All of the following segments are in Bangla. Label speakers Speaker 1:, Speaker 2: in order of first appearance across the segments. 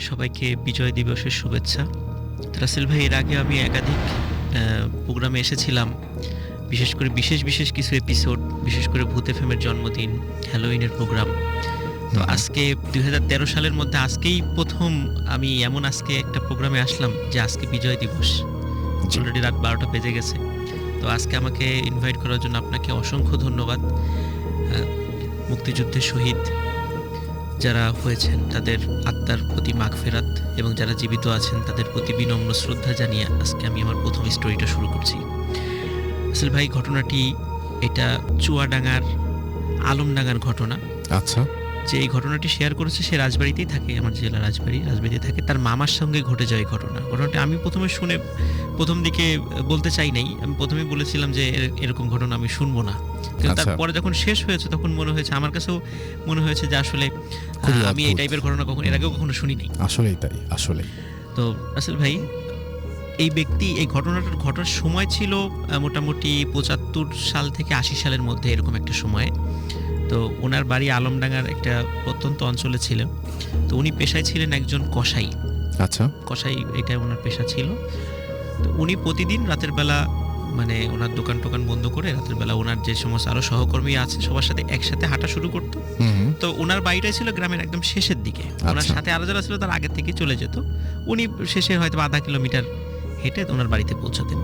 Speaker 1: সবাইকে বিজয় দিবসের শুভেচ্ছা। রাসেল ভাই, এর আগে আমি একাধিক প্রোগ্রামে এসেছিলাম। বিশেষ করে বিশেষ কিছু এপিসোড, বিশেষ করে ভূত এফএমের জন্মদিন, হ্যালোইনের প্রোগ্রাম। তো আজকে ২০১৩ সালের মধ্যে আজকেই প্রথম আমি আজকে একটা প্রোগ্রামে আসলাম যে আজকে বিজয় দিবস। অলরেডি রাত ১২টা বেজে গেছে। তো আজকে আমাকে ইনভাইট করার জন্য আপনাকে অসংখ্য ধন্যবাদ। মুক্তিযুদ্ধের শহীদ যারা হয়েছেন তাদের আত্মার প্রতি মাগফিরাত এবং যারা জীবিত আছেন তাদের প্রতি বিনম্র শ্রদ্ধা জানিয়ে আজকে আমি আমার প্রথম স্টোরিটা শুরু করছি। আসলে ভাই, ঘটনাটি এটা চুয়াডাঙ্গার আলমডাঙ্গার ঘটনা।
Speaker 2: আচ্ছা।
Speaker 1: যে এই ঘটনাটি শেয়ার করেছে সে রাজবাড়িতেই থাকে, আমার জেলা রাজবাড়িতে থাকে। তার মামার সঙ্গে ঘটে যায় ঘটনাটা আমি প্রথমে শুনে প্রথম দিকে বলতে চাই নাই। আমি প্রথমে বলেছিলাম যে এরকম ঘটনা আমি শুনবো না, কিন্তু তারপরে যখন শেষ হয়েছে তখন মনে হয়েছে, আমার কাছেও মনে হয়েছে যে আসলে আমি এই টাইপের ঘটনা এর আগেও কখনো শুনিনি।
Speaker 2: আসলেই তাই, আসলে।
Speaker 1: তো রাসেল ভাই, এই ব্যক্তি এই ঘটনাটার ঘটার সময় ছিল মোটামুটি ৭৫ সাল থেকে ৮০ সালের মধ্যে, এরকম একটা সময়ে। তো ওনার বাড়ি আলমডাঙ্গার একটা প্রত্যন্ত অঞ্চলে ছিল। তো উনি পেশায় ছিলেন একজন কসাই।
Speaker 2: আচ্ছা।
Speaker 1: কসাই, এটা ওনার পেশা ছিল। তো উনি প্রতিদিন রাতের বেলা মানে ওনার দোকান টোকান বন্ধ করে রাতের বেলা ওনার যে সমস্ত আরো সহকর্মী আছে সবার সাথে একসাথে হাঁটা শুরু করতো। তো ওনার বাড়িটাই ছিল গ্রামের একদম শেষের দিকে। ওনার সাথে আরো যারা ছিল তার আগে থেকে চলে যেত। উনি শেষে হয়তো ০.৫ কিলোমিটার হেঁটে ওনার বাড়িতে পৌঁছাতেন।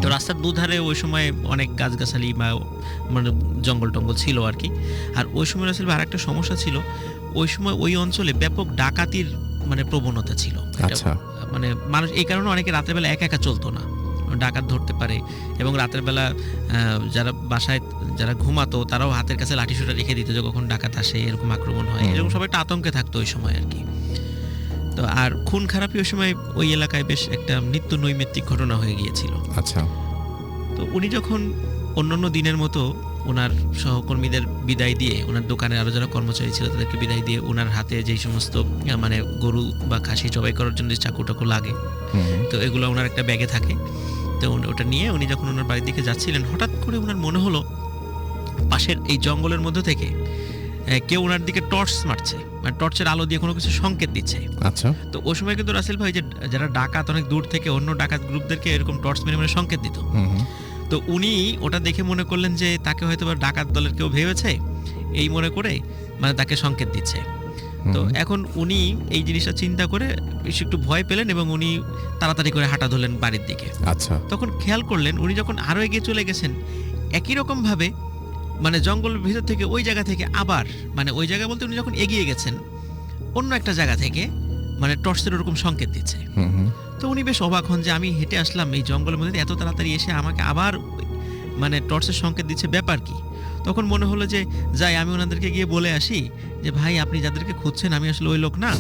Speaker 1: তো রাস্তার দুধারে ওই সময় অনেক গাছগাছালি বা মানে জঙ্গল টঙ্গল ছিল আর কি। আর ওই সময় আসলে আর একটা সমস্যা ছিল, ওই সময় ওই অঞ্চলে ব্যাপক ডাকাতির মানে প্রবণতা ছিল। মানে মানুষ এই কারণে অনেকে রাতের বেলা একা চলতো না, ডাকাত ধরতে পারে। এবং রাতের বেলা যারা বাসায় যারা ঘুমাতো তারাও হাতের কাছে লাঠিসোঁটা রেখে দিত যে কখন ডাকাত আসে, এরকম আক্রমণ হয়, এরকম সবাই একটা আতঙ্কে থাকতো ওই সময় আর কি। তো আর খুন খারাপি ওই সময় ওই এলাকায় বেশ একটা নিত্য নৈমিত্তিক ঘটনা হয়ে গিয়েছিল।
Speaker 2: আচ্ছা।
Speaker 1: তো উনি যখন অন্যান্য দিনের মতো ওনার সহকর্মীদের বিদায় দিয়ে, ওনার দোকানে আরও যারা কর্মচারী ছিল তাদেরকে বিদায় দিয়ে, ওনার হাতে যেই সমস্ত মানে গরু বা খাসি জবাই করার জন্য যে চাকু টাকু লাগে, তো এগুলো ওনার একটা ব্যাগে থাকে। তো ওটা নিয়ে উনি যখন ওনার বাড়ির দিকে যাচ্ছিলেন, হঠাৎ করে ওনার মনে হলো পাশের এই জঙ্গলের মধ্যে থেকে কেউ ওনার দিকে টর্চ মারছে, মানে টর্চের আলো দিয়ে কোনো কিছু সংকেত দিচ্ছে।
Speaker 2: আচ্ছা।
Speaker 1: তো ওই সময় কিন্তু রাসেল ভাই, যে যারা ডাকাত অনেক দূর থেকে অন্য ডাকাত গ্রুপদেরকে এরকম টর্চ মেরে সংকেত দিত। তো উনি ওটা দেখে মনে করলেন যে তাকে হয়তো বা ডাকাত দলের কেউ ভেবেছে, এই মনে করে মানে তাকে সংকেত দিচ্ছে। তো এখন উনি এই জিনিসটা চিন্তা করে একটু ভয় পেলেন এবং উনি তাড়াতাড়ি করে হাঁটা ধরলেন বাড়ির দিকে।
Speaker 2: আচ্ছা।
Speaker 1: তখন খেয়াল করলেন উনি যখন আরো এগিয়ে চলে গেছেন, একই রকম ভাবে মানে জঙ্গলের ভিতর থেকে ওই জায়গা থেকে আবার মানে ওই জায়গা বলতে উনি যখন এগিয়ে গেছেন অন্য একটা জায়গা থেকে মানে টর্চের ওরকম সংকেত দিচ্ছে। তো উনি বেশ অবাক হন যে আমি হেঁটে আসলাম এই জঙ্গলের মধ্যে, এত তাড়াতাড়ি এসে আমাকে আবার মানে টর্চের সংকেত দিচ্ছে, ব্যাপার কি? তখন মনে হলো যে যাই আমি ওনাদেরকে গিয়ে বলে আসি যে ভাই, আপনি যাদেরকে খুঁজছেন আমি আসলে ওই লোক না,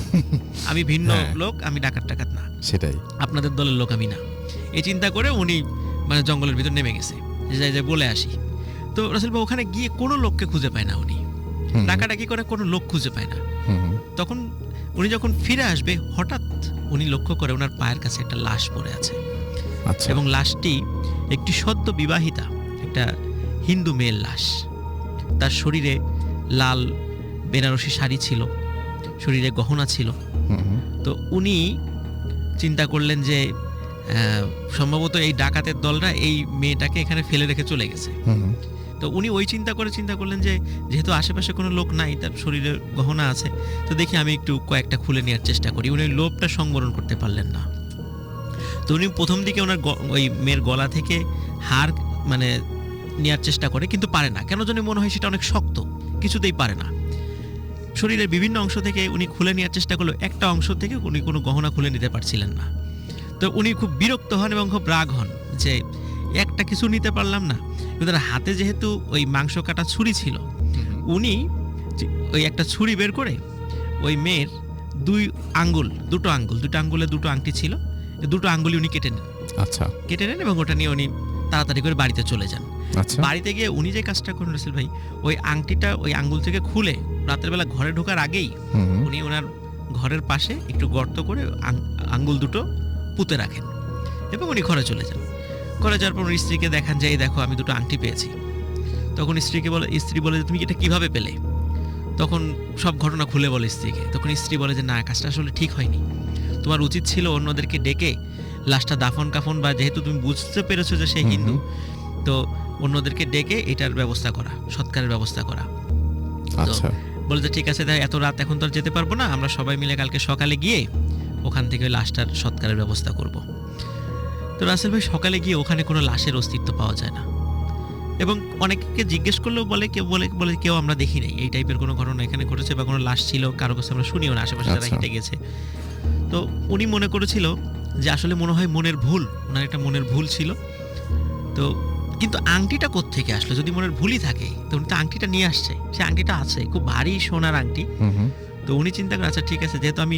Speaker 1: আমি ভিন্ন লোক, আমি ডাকাত না,
Speaker 2: সেটাই,
Speaker 1: আপনাদের দলের লোক আমি না। এই চিন্তা করে উনি মানে জঙ্গলের ভিতর নেমে গেছে যে যাই বলে আসি। তো রাসেল ভাই ওখানে গিয়ে কোনো লোককে খুঁজে পায় না, উনি ডাকাডাকি করে কোনো লোক খুঁজে পায় না। তখন উনি যখন ফিরে আসবে হঠাৎ উনি লক্ষ্য করে ওনার পায়ের কাছে একটা লাশ পড়ে আছে। এবং লাশটি একটি সদ্য বিবাহিতা একটা হিন্দু মেয়ের লাশ। তার শরীরে লাল বেনারসি শাড়ি ছিল, শরীরে গহনা ছিল। তো উনি চিন্তা করলেন যে সম্ভবত এই ডাকাতের দলরা এই মেয়েটাকে এখানে ফেলে রেখে চলে গেছে। তো উনি ওই চিন্তা করলেন যে যেহেতু আশেপাশে কোনো লোক নাই, তার শরীরে গহনা আছে, তো দেখি আমি একটু কয়েকটা খুলে নেওয়ার চেষ্টা করি। উনি লোভটা সংবরণ করতে পারলেন না। তো উনি প্রথম দিকে ওনার ওই মেয়ের গলা থেকে হার মানে নেওয়ার চেষ্টা করে, কিন্তু পারে না। কেন জানি মনে হয় সেটা অনেক শক্ত, কিছুতেই পারে না। শরীরের বিভিন্ন অংশ থেকে উনি খুলে নেওয়ার চেষ্টা করলো, একটা অংশ থেকে উনি কোনো গহনা খুলে নিতে পারছিলেন না। তো উনি খুব বিরক্ত হন এবং খুব রাগ হন যে একটা কিছু নিতে পারলাম না। কিন্তু তার হাতে যেহেতু ওই মাংস কাটা ছুরি ছিল, উনি ওই একটা ছুরি বের করে ওই মেয়ের দুটো আঙ্গুলে দুটো আংটি ছিল, দুটো আঙ্গুলি উনি কেটে নেন।
Speaker 2: আচ্ছা।
Speaker 1: কেটে নেন এবং ওটা নিয়ে উনি তাড়াতাড়ি করে বাড়িতে চলে যান। বাড়িতে গিয়ে উনি যে কাজটা করেন রাসেল ভাই, ওই আংটিটা ওই আঙ্গুল থেকে খুলে রাতের বেলা ঘরে ঢোকার আগেই উনি ওনার ঘরের পাশে একটু গর্ত করে আঙ্গুল দুটো পুঁতে রাখেন এবং উনি ঘরে চলে যান। ঘরে যাওয়ার পর স্ত্রীকে দেখান যে এই দেখো আমি দুটো আংটি পেয়েছি। তখন স্ত্রী বলে তুমি এটা কিভাবে পেলে? তখন সব ঘটনা খুলে বলে স্ত্রীকে। তখন স্ত্রী বলে যে না, কাজটা আসলে ঠিক হয়নি, তোমার উচিত ছিল অন্যদেরকে ডেকে লাশটা দাফন কাফন, বা যেহেতু তুমি বুঝতে পেরেছো যে সে হিন্দু, তো অন্যদেরকে ডেকে এটার ব্যবস্থা করা, সৎকারের ব্যবস্থা করা।
Speaker 2: আচ্ছা,
Speaker 1: বলে যে ঠিক আছে, এত রাত এখন তো আর যেতে পারবো না, আমরা সবাই মিলে কালকে সকালে গিয়ে ওখান থেকে ওই লাশটার সৎকারের ব্যবস্থা করব। তো রাসেল ভাই সকালে গিয়ে ওখানে কোনো লাশের অস্তিত্ব পাওয়া যায় না, এবং অনেককে জিজ্ঞেস করলেও বলে কেউ আমরা দেখি নাই, এই টাইপের কোনো ঘটনা এখানে ঘটেছে বা কোনো লাশ ছিল কারো কাছে আমরা শুনিও না, আশেপাশে যারা হেঁটে গেছে। তো উনি মনে করেছিল যে আসলে মনে হয় মনের ভুল, ওনার একটা মনের ভুল ছিল। তো কিন্তু আংটিটা কোত্থেকে আসলো? যদি মনের ভুলই থাকে তো উনি তো আংটিটা নিয়ে আসছে, সে আংটিটা আছে, খুব ভারী সোনার আংটি। তো উনি চিন্তা করে আচ্ছা ঠিক আছে, যেহেতু আমি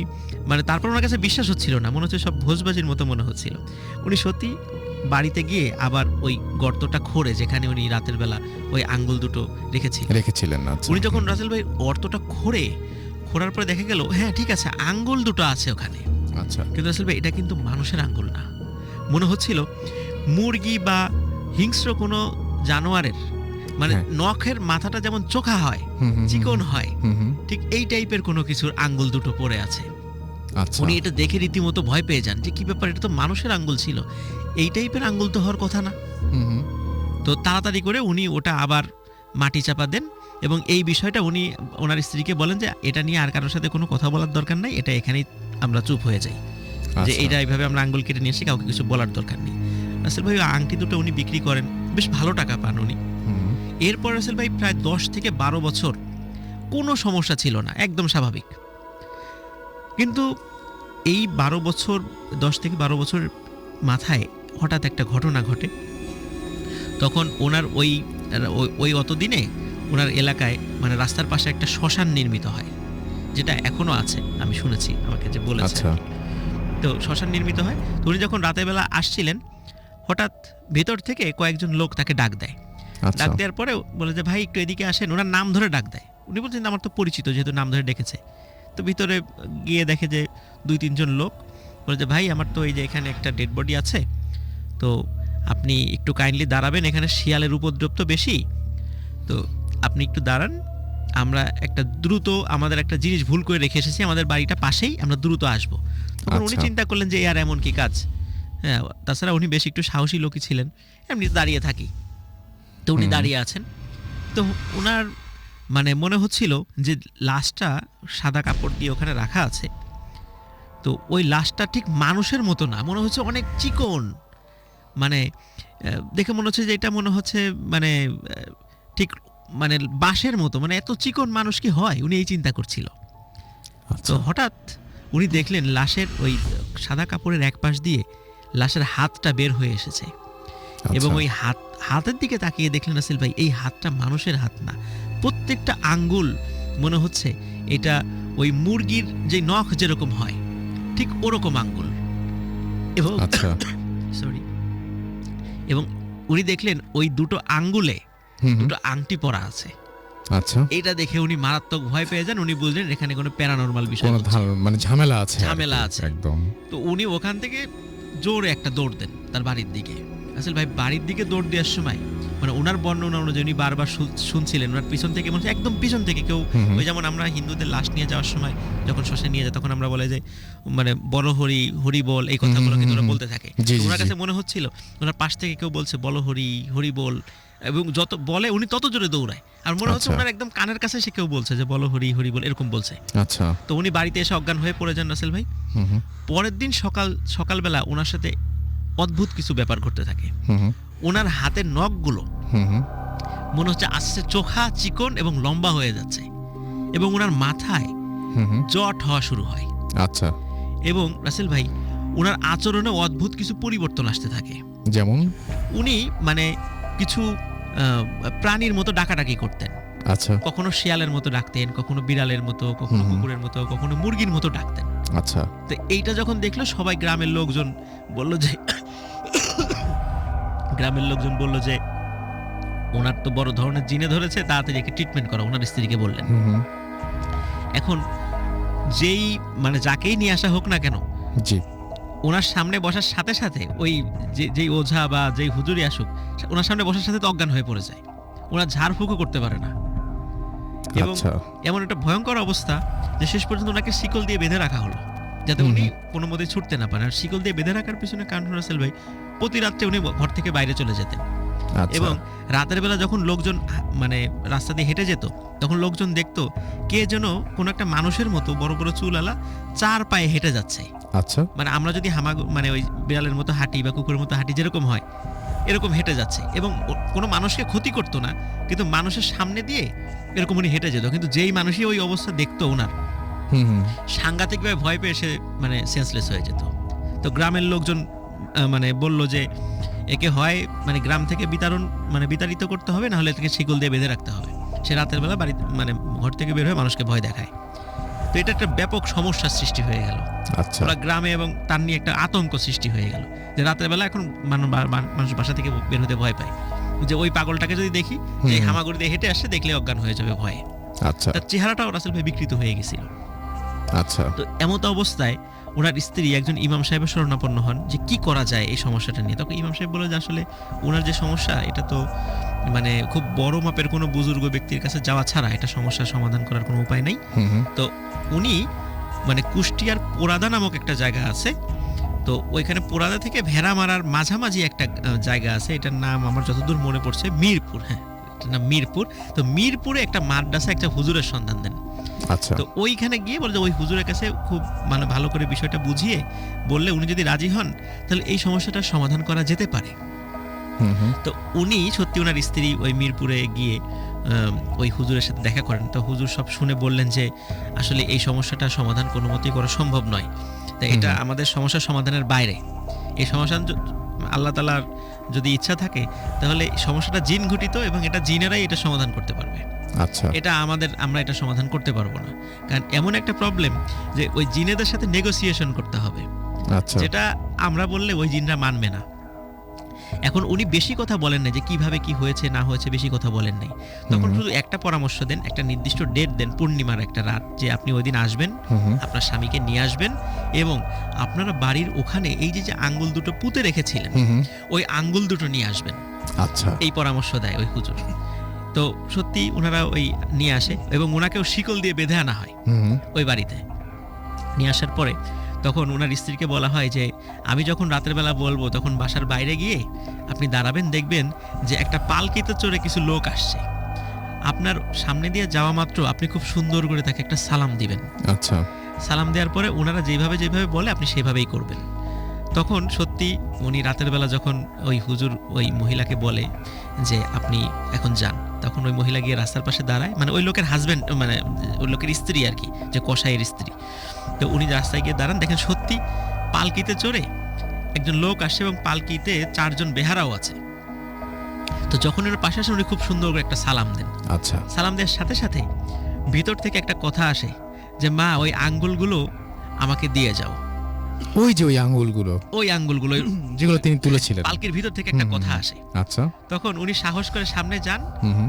Speaker 1: তারপর ওনার কাছে বিশ্বাস হচ্ছিল না, মনে হচ্ছে সব ভোজবাজির মতো মনে হচ্ছিল। উনি সত্যি বাড়িতে গিয়ে আবার ওই গর্তটা খোঁড়ে, যেখানে উনি রাতের বেলা ওই আঙ্গুল দুটো রেখেছিলেন। আচ্ছা, উনি যখন রাসেল ভাই গর্তটা খোঁড়ার পরে দেখা গেল হ্যাঁ ঠিক আছে, আঙ্গুল দুটো আছে ওখানে।
Speaker 2: আচ্ছা,
Speaker 1: কিন্তু রাসেল ভাই এটা কিন্তু মানুষের আঙ্গুল না, মনে হচ্ছিল মুরগি বা হিংস্র কোনো জানোয়ারের, নখের মাথাটা যেমন চোখা হয়, চিকন হয়, ঠিক এই টাইপের কোনো কিছুর আঙ্গুল দুটো পড়ে আছে। উনি এটা দেখে রীতিমতো ভয় পেয়ে যান যে কি ব্যাপার, এটা তো মানুষের আঙ্গুল ছিল, এই টাইপের আঙ্গুল তো হওয়ার কথা না। তো তাড়াতাড়ি করে উনি ওটা আবার মাটি চাপা দেন, এবং এই বিষয়টা উনি ওনার স্ত্রীকে বলেন যে এটা নিয়ে আর কারোর সাথে কোনো কথা বলার দরকার নাই, এটা এখানেই আমরা চুপ হয়ে যাই, যে এইটা এইভাবে আমরা আঙ্গুল কেটে নিয়ে এসে কাউকে কিছু বলার দরকার নেই। রাসেল ভাই আংটি দুটো উনি বিক্রি করেন, বেশ ভালো টাকা পান উনি। এরপর রাসেল ভাই প্রায় 10 থেকে 12 বছর কোনো সমস্যা ছিল না, একদম স্বাভাবিক। কিন্তু এই 10 থেকে 12 বছর মাথায় হঠাৎ একটা ঘটনা ঘটে। তখন ওনার ওই অতদিনে ওনার এলাকায় রাস্তার পাশে একটা শ্মশান নির্মিত হয়, যেটা এখনো আছে, আমি শুনেছি, আমাকে যে বলেছে। তো শ্মশান নির্মিত হয়, তো উনি যখন রাতের বেলা আসছিলেন, হঠাৎ ভেতর থেকে কয়েকজন লোক তাকে ডাক দেয়। ডাক দেওয়ার পরে বলে যে ভাই একটু এদিকে আসেন, ওনার নাম ধরে ডাক দেয়। উনি বলছেন আমার তো পরিচিত, যেহেতু নাম ধরে ডেকেছে। তো ভিতরে গিয়ে দেখে যে 2-3 জন লোক বলে যে ভাই আমার তো এই যে এখানে একটা ডেড বডি আছে, তো আপনি একটু কাইন্ডলি দাঁড়াবেন, এখানে শিয়ালের উপদ্রব তো বেশি, তো আপনি একটু দাঁড়ান, আমরা আমাদের একটা জিনিস ভুল করে রেখে এসেছি, আমাদের বাড়িটা পাশেই, আমরা দ্রুত আসবো। তখন উনি চিন্তা করলেন যে আর এমন কি কাজ, হ্যাঁ, তাছাড়া উনি বেশ একটু সাহসী লোকই ছিলেন, এমনি দাঁড়িয়ে থাকি। তো উনি দাঁড়িয়ে আছেন, তো ওনার মনে হচ্ছিল যে লাশটা সাদা কাপড় দিয়ে ওখানে রাখা আছে, তো ওই লাশটা ঠিক মানুষের মতো না, মনে হচ্ছে অনেক চিকন, দেখে মনে হচ্ছে যে এটা মনে হচ্ছে ঠিক বাঁশের মতো, এত চিকন মানুষ কি হয়, উনি এই চিন্তা করছিল। তো হঠাৎ উনি দেখলেন লাশের ওই সাদা কাপড়ের এক পাশ দিয়ে লাশের হাতটা বের হয়ে এসেছে, এবং ওই হাতের দিকে তাকিয়ে দেখলেন রাসেল ভাই এই হাতটা মানুষের হাত না, প্রত্যেকটা আঙ্গুল মনে হচ্ছে এটা ওই মুরগির যে নখ যেরকম হয় ঠিক ওরকম আঙ্গুল, এবং এবং উনি দেখলেন ওই দুটো আঙ্গুলে দুটো আংটি পরা আছে।
Speaker 2: আচ্ছা,
Speaker 1: এটা দেখে উনি মারাত্মক ভয় পেয়ে যান, উনি বুঝলেন এখানে কোনো প্যারানরমাল বিষয়,
Speaker 2: ঝামেলা আছে
Speaker 1: একদম। তো উনি ওখান থেকে জোরে একটা দৌড় দেন তার বাড়ির দিকে। আসলে ভাই বাড়ির দিকে দৌড় দেওয়ার সময় ওনার বর্ণনা অনুযায়ী উনি বারবার শুনছিলেন ওনার পিছন থেকে, একদম পিছন থেকে কেউ, ওই যেমন আমরা হিন্দুদের লাশ নিয়ে যাওয়ার সময় যখন শ্মশানে নিয়ে যায় তখন আমরা বলে যে বলো হরি হরি বল, এই কথাগুলো কিন্তু ওরা বলতে থাকে। ওনার কাছে মনে হচ্ছিল ওনার পাশ থেকে কেউ বলছে বলো হরি হরি বল, এবং যত বলে উনি তত জোরে দৌড়ায়, আর মনে হচ্ছে ওনার একদম কানের কাছে সে কেউ বলছে যে বলো হরি হরি বল, এরকম বলছে।
Speaker 2: আচ্ছা,
Speaker 1: তো উনি বাড়িতে এসে অজ্ঞান হয়ে পড়ে যান রাসেল ভাই। পরের দিন সকালবেলা ওনার সাথে অদ্ভুত কিছু ব্যাপার ঘটতে থাকে। ওনার হাতের নখগুলো মনে হচ্ছে আস্তে চোখা, চিকন এবং লম্বা হয়ে যাচ্ছে, এবং ওনার মাথায় জট হওয়া শুরু হয়।
Speaker 2: আচ্ছা,
Speaker 1: এবং রাসেল ভাই ওনার আচরণে অদ্ভুত কিছু পরিবর্তন আসতে থাকে,
Speaker 2: যেমন
Speaker 1: উনি কিছু প্রাণীর মতো ডাকাডাকি করতেন।
Speaker 2: আচ্ছা,
Speaker 1: কখনো শিয়ালের মতো ডাকতেন, কখনো বিড়ালের মতো, কখনো কুকুরের মতো, কখনো মুরগির মতো ডাকতেন।
Speaker 2: আচ্ছা,
Speaker 1: তো এইটা যখন দেখলো সবাই গ্রামের লোকজন বলল যে ওনার তো বড় ধরনের জিনে ধরেছে, তাড়াতাড়ি একে ট্রিটমেন্ট করা, ওনার স্ত্রীকে বললেন। এখন যেই যাকেই নিয়ে আসা হোক না কেন,
Speaker 2: জি,
Speaker 1: ওনার সামনে বসার সাথে সাথে ওই যেই ওঝা বা যেই হুজুরি আসুক ওনার সামনে বসার সাথে তো অজ্ঞান হয়ে পড়ে যায়, ওনার ঝাড়ফুঁকও করতে পারে না। এবং
Speaker 2: আচ্ছা।
Speaker 1: এমন একটা ভয়ঙ্কর অবস্থা যে শেষ পর্যন্ত ওনাকে শিকল দিয়ে বেঁধে রাখা হলো, যাতে উনি কোনো মতে ছুটতে না পারেন। আর শিকল দিয়ে বেঁধে রাখার পিছনে কারণ রাসেল ভাই, প্রতি রাত্রে উনি ঘর থেকে বাইরে চলে যেতেন
Speaker 2: আচ্ছা।
Speaker 1: এবং রাতের বেলা যখন লোকজন মানে রাস্তা দিয়ে হেঁটে যেত, তখন লোকজন দেখতো কে যেন কোনো একটা মানুষের মতো বড় বড় চুলওয়ালা 4 পায়ে হেঁটে যাচ্ছে।
Speaker 2: আচ্ছা।
Speaker 1: মানে আমরা যদি মানে ওই বিড়ালের মতো হাঁটি বা কুকুরের মতো হাঁটি যেরকম হয়, এরকম হেঁটে যাচ্ছে এবং কোনো মানুষকে ক্ষতি করতো না, কিন্তু মানুষের সামনে দিয়ে এরকম উনি হেঁটে যেত। কিন্তু যেই মানুষই ওই অবস্থা দেখতো ওনার, সাংঘাতিকভাবে ভয় পেয়ে সে মানে সেন্সলেস হয়ে যেত। তো গ্রামের লোকজন মানে বলল যে একে হয় মানে গ্রাম থেকে বিতাড়িত করতে হবে, না হলে এটাকে শিকল দিয়ে বেঁধে রাখতে হবে। সে রাতের বেলা বাড়ি মানে ঘর থেকে বের হয়ে মানুষকে ভয় দেখায়। তো এটা একটা ব্যাপক সমস্যার সৃষ্টি হয়ে গেল।
Speaker 2: আচ্ছা।
Speaker 1: পুরো গ্রামে এবং তার নিয়ে একটা আতঙ্ক সৃষ্টি হয়ে গেল যে রাতের বেলা এখন মানুষ বাসা থেকে বের হতে ভয় পায়, যে ওই পাগলটাকে যদি দেখি যে হামাগুড়ি দিয়ে হেঁটে আসছে, দেখলে অজ্ঞান হয়ে যাবে ভয়ে।
Speaker 2: আচ্ছা।
Speaker 1: তার চেহারাটাও রাসেল ভাই বিকৃত হয়ে গেছিল।
Speaker 2: আচ্ছা।
Speaker 1: তো এমত অবস্থায় ওনার স্ত্রী একজন ইমাম সাহেবের শরণাপন্ন হন যে কি করা যায় এই সমস্যাটা নিয়ে। তখন ইমাম সাহেব বলে যে আসলে ওনার যে সমস্যা, এটা তো মানে খুব বড় মাপের কোনো বুজুর্গ ব্যক্তির কাছে যাওয়া ছাড়া এটা সমস্যার সমাধান করার কোনো উপায় নেই। তো উনি মানে কুষ্টিয়ার পোড়াদা নামক একটা জায়গা আছে, তো ওইখানে পোড়াদা থেকে ভেড়ামারার মাঝামাঝি একটা জায়গা আছে, এটার নাম আমার যতদূর মনে পড়ছে মিরপুর। হ্যাঁ, এটার নাম মিরপুর। তো মিরপুরে একটা মাদ্রাসা, একটা হুজুরের সন্ধান দেন।
Speaker 2: আচ্ছা।
Speaker 1: তো ওইখানে গিয়ে বলে যে ওই হুজুরের কাছে খুব মানে ভালো করে বিষয়টা বুঝিয়ে বললে উনি যদি রাজি হন তাহলে এই সমস্যাটার সমাধান করা যেতে পারে। তো উনি সত্যি ওনার স্ত্রী ওই মিরপুরে গিয়ে ওই হুজুরের সাথে দেখা করেন। তো হুজুর সব শুনে বললেন যে আসলে এই সমস্যাটার সমাধান কোনো মতেই করা সম্ভব নয়, তাই এটা আমাদের সমস্যার সমাধানের বাইরে। এই সমস্যা আল্লাহ তাআলার যদি ইচ্ছা থাকে তাহলে সমস্যাটা জিন ঘটিত এবং এটা জিনেরাই এটা সমাধান করতে পারবে।
Speaker 2: আচ্ছা।
Speaker 1: এটা আমরা এটা সমাধান করতে পারবো না, কারণ এমন একটা প্রবলেম যে ওই জিনেদের সাথে নেগোসিয়েশন করতে হবে,
Speaker 2: আচ্ছা।
Speaker 1: যেটা আমরা বললে ওই জিনরা মানবে না। এখন উনি বেশি কথা বলেন না যে কিভাবে কি হয়েছে না হয়েছে, বেশি কথা বলেন নাই। তখন শুধু একটা পরামর্শ দেন, একটা নির্দিষ্ট ডেট দেন, পূর্ণিমার একটা রাত, যে আপনি ওই দিন আসবেন, আপনার স্বামীকে নিয়ে আসবেন এবং আপনারা বাড়ির ওখানে এই যে আঙ্গুল দুটো পুঁতে রেখেছিলেন ওই আঙ্গুল দুটো নিয়ে আসবেন।
Speaker 2: আচ্ছা।
Speaker 1: এই পরামর্শ দেয় ওই হুজুর। তো সত্যি ওনারা ওই নিয়ে আসে এবং ওনাকেও শিকল দিয়ে বেঁধে আনা হয় ওই বাড়িতে। নিয়ে আসার পরে তখন ওনার স্ত্রীকে বলা হয় যে আমি যখন রাতের বেলা বলবো তখন বাসার বাইরে গিয়ে আপনি দাঁড়াবেন, দেখবেন যে একটা পালকিতে চড়ে কিছু লোক আসছে, আপনার সামনে দিয়ে যাওয়া মাত্র আপনি খুব সুন্দর করে তাকে একটা সালাম দিবেন।
Speaker 2: আচ্ছা।
Speaker 1: সালাম দেওয়ার পরে ওনারা যেভাবে বলে আপনি সেভাবেই করবেন। তখন সত্যি উনি রাতের বেলা যখন ওই হুজুর ওই মহিলাকে বলে যে আপনি এখন যান, তখন ওই মহিলা গিয়ে রাস্তার পাশে দাঁড়ায়, মানে ওই লোকের হাজব্যান্ড, মানে ওই লোকের স্ত্রী আর কি, যে কসাইয়ের স্ত্রী। তো উনি রাস্তায় গিয়ে দাঁড়ান, দেখেন সত্যি পালকিতে চড়ে একজন লোক আসছে এবং পালকিতে 4 জন বেহারাও আছে। তো যখন ওর পাশে আসেন উনি খুব সুন্দর করে একটা সালাম দেন।
Speaker 2: আচ্ছা।
Speaker 1: সালাম দেওয়ার সাথে সাথে ভিতর থেকে একটা কথা আসে যে মা ওই আঙ্গুলগুলো আমাকে দিয়ে যাও।
Speaker 2: ওই যে ওই আঙ্গুলগুলো
Speaker 1: যেগুলো
Speaker 2: তিনি তুলেছিলেন,
Speaker 1: পালকির ভিতর থেকে একটা কথা আসে।
Speaker 2: আচ্ছা।
Speaker 1: তখন উনি সাহস করে সামনে যান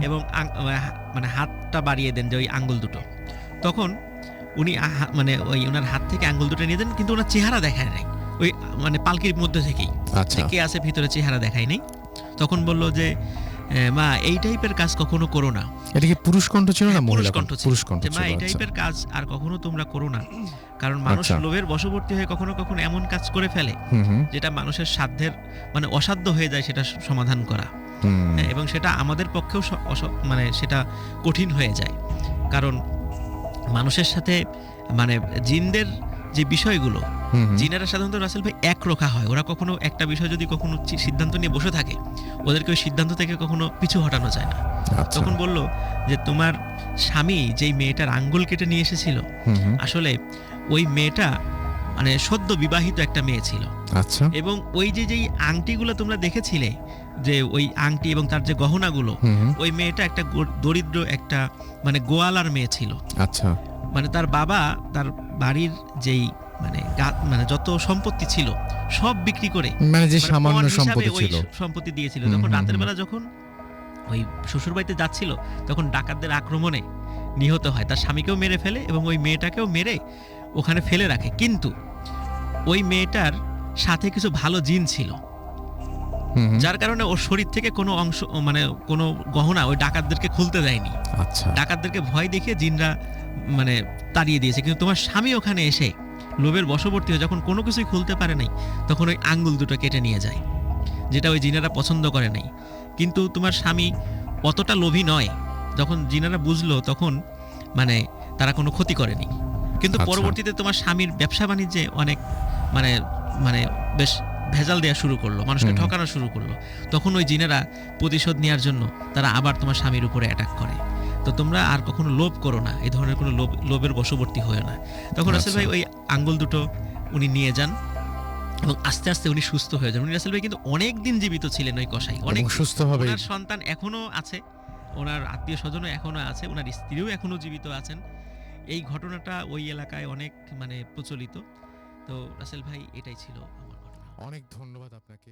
Speaker 1: এবং মানে হাতটা বাড়িয়ে দেন যে ওই আঙ্গুল দুটো। তখন উনি মানে ওই ওনার হাত থেকে আঙ্গুল দুটো নিয়ে দেন, কিন্তু ওনার চেহারা দেখায় নাই ওই মানে পালকির মধ্যে থেকেই।
Speaker 2: আচ্ছা।
Speaker 1: কে আছে ভিতরে চেহারা দেখায় নাই। তখন বলল যে মা এই টাইপের কাজ কখনো করো না।
Speaker 2: এটা কি পুরুষ কণ্ঠ ছিল না মহিলা
Speaker 1: কণ্ঠ?
Speaker 2: পুরুষ কণ্ঠ ছিল।
Speaker 1: মা এই টাইপের কাজ আর কখনো তোমরা করো না, কারণ মানুষ লোভের বশবর্তী হয়ে কখনো কখনো এমন কাজ করে ফেলে যেটা মানুষের সাধ্যের মানে অসাধ্য হয়ে যায় সেটা সমাধান করা, এবং সেটা আমাদের পক্ষেও মানে সেটা কঠিন হয়ে যায়। কারণ মানুষের সাথে মানে জিনদের যে বিষয়গুলো, জিনেরা সাধারণত রাসেল ভাই একরোখা হয়। ওরা কখনো একটা বিষয় যদি কখনো সিদ্ধান্ত নিয়ে বসে থাকে, ওদেরকে ওই সিদ্ধান্ত থেকে কখনো পিছু হটানো যায় না। তখন বলল যে তোমার স্বামী যেই মেয়েটার আঙ্গুল কেটে নিয়ে এসেছিল, আসলে ওই মেয়েটা মানে সদ্য বিবাহিত একটা মেয়ে ছিল।
Speaker 2: আচ্ছা।
Speaker 1: এবং ওই যেই আংটিগুলো তোমরা দেখেছিলে, যে ওই আংটি এবং তার যে গহনাগুলো, ওই মেয়েটা একটা দরিদ্র একটা মানে গোয়ালার মেয়ে ছিল।
Speaker 2: আচ্ছা।
Speaker 1: মানে তার বাবা তার বাড়ির যেই মানে যত সম্পত্তি ছিল সব বিক্রি করে,
Speaker 2: মানে যে সামান্য সম্পত্তি ছিল,
Speaker 1: সম্পত্তি দিয়েছিল। তখন রাতের বেলা যখন ওই শ্বশুর বাড়িতে যাচ্ছিল, তখন ডাকাতদের আক্রমণে নিহত হয়। তার স্বামীকেও মেরে ফেলে এবং ওই মেয়েটাকেও মেরে ওখানে ফেলে রাখে। কিন্তু ওই মেয়েটার সাথে কিছু ভালো জিন ছিল,
Speaker 2: হুম হুম।
Speaker 1: যার কারণে ওর শরীর থেকে কোনো অংশ মানে কোনো গহনা ওই ডাকাতদেরকে খুলতে দেয়নি।
Speaker 2: আচ্ছা
Speaker 1: ডাকাতদেরকে ভয় দেখিয়ে জিনরা মানে তাড়িয়ে দিয়েছে। কিন্তু তোমার স্বামী ওখানে এসে লোভের বশবর্তী হয়ে যখন কোনো কিছুই খুলতে পারে নাই, তখন ওই আঙ্গুল দুটো কেটে নিয়ে যায়, যেটা ওই জিনেরা পছন্দ করে নাই। কিন্তু তোমার স্বামী অতটা লোভী নয়। যখন জিনেরা বুঝলো তখন মানে তারা কোনো ক্ষতি করেনি। কিন্তু
Speaker 2: আচ্ছা।
Speaker 1: পরবর্তীতে তোমার স্বামীর ব্যবসা বাণিজ্যে অনেক মানে মানে বেশ ভেজাল দেওয়া শুরু করলো, মানুষকে
Speaker 2: হুম।
Speaker 1: ঠকানো শুরু করলো। তখন ওই জিনেরা প্রতিশোধ নেওয়ার জন্য তারা আবার তোমার স্বামীর উপরে অ্যাটাক করে। তো তোমরা আর কখনো লোভ করো না, এই ধরনের কোনো লোভের বশবর্তী হয়েও না। তখন রাসেল
Speaker 2: আচ্ছা।
Speaker 1: ভাই ওই আঙ্গুল দুটো উনি নিয়ে যান এবং আস্তে আস্তে উনি সুস্থ হয়ে যান। উনি রাসেল ভাই কিন্তু অনেক দিন জীবিত ছিলেন ওই কসাই, অনেক
Speaker 2: এবং
Speaker 1: দিন।
Speaker 2: সুস্থ হবে
Speaker 1: ওনার সন্তান এখনো আছে, ওনার আত্মীয় স্বজনও এখনো আছে, ওনার স্ত্রীও এখনো জীবিত আছেন। এই ঘটনাটা ওই এলাকায় অনেক মানে প্রচলিত। তো রাসেল ভাই এটাই ছিল আমার ঘটনা।
Speaker 2: অনেক ধন্যবাদ আপনাকে।